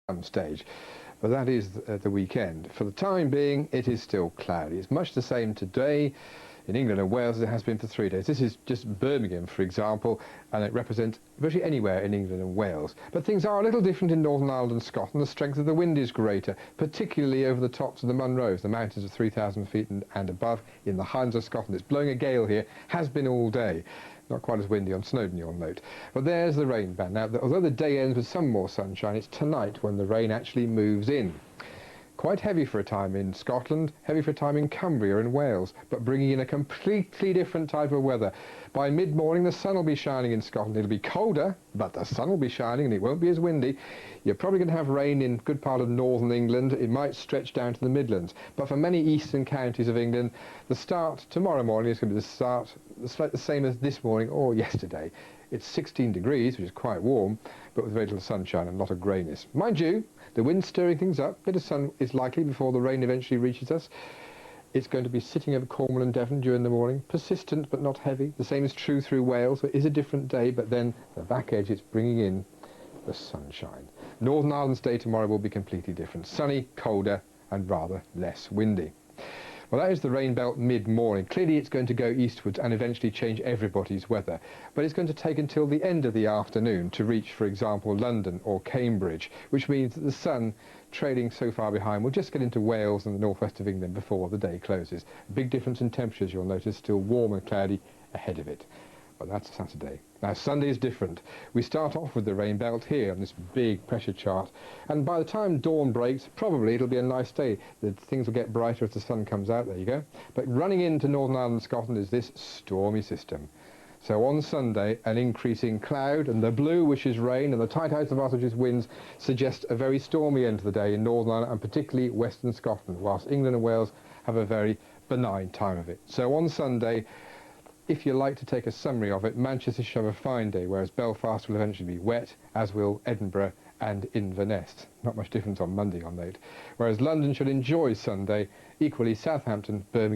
some stage. But that is the weekend. For the time being, it is still cloudy. It's much the same today in England and Wales as it has been for 3 days. This is just Birmingham, for example, and it represents virtually anywhere in England and Wales. But things are a little different in Northern Ireland and Scotland. The strength of the wind is greater, particularly over the tops of the Munros, the mountains of 3,000 feet and above in the Highlands of Scotland. It's blowing a gale here, has been all day. Not quite as windy on Snowdon, you'll note. But there's the rain band. Now, although the day ends with some more sunshine, it's tonight when the rain actually moves in. Quite heavy for a time in Scotland, heavy for a time in Cumbria and Wales, but bringing in a completely different type of weather. By mid-morning, the sun will be shining in Scotland. It'll be colder, but the sun will be shining and it won't be as windy. You're probably going to have rain in a good part of northern England. It might stretch down to the Midlands. But for many eastern counties of England, the start tomorrow morning is going to be the same as this morning or yesterday. It's 16 degrees, which is quite warm, but with very little sunshine and a lot of greyness. Mind you, the wind's stirring things up. A bit of sun is likely before the rain eventually reaches us. It's going to be sitting over Cornwall and Devon during the morning. Persistent, but not heavy. The same is true through Wales. It is a different day, but then the back edge, it's bringing in the sunshine. Northern Ireland's day tomorrow will be completely different. Sunny, colder, and rather less windy. Well, that is the rain belt mid-morning. Clearly it's going to go eastwards and eventually change everybody's weather. But it's going to take until the end of the afternoon to reach, for example, London or Cambridge, which means that the sun, trailing so far behind, will just get into Wales and the northwest of England before the day closes. A big difference in temperatures, you'll notice, still warm and cloudy ahead of it. But that's Saturday. Now, Sunday is different. We start off with the rain belt here on this big pressure chart, and by the time dawn breaks, probably it'll be a nice day. Things will get brighter as the sun comes out, there you go. But running into Northern Ireland and Scotland is this stormy system. So on Sunday, an increasing cloud, and the blue, which is rain, and the tight isolated which is winds, suggest a very stormy end to the day in Northern Ireland and particularly Western Scotland, whilst England and Wales have a very benign time of it. So on Sunday, if you like to take a summary of it, Manchester should have a fine day, whereas Belfast will eventually be wet, as will Edinburgh and Inverness. Not much difference on Monday, I'll note. Whereas London should enjoy Sunday, equally Southampton, Birmingham,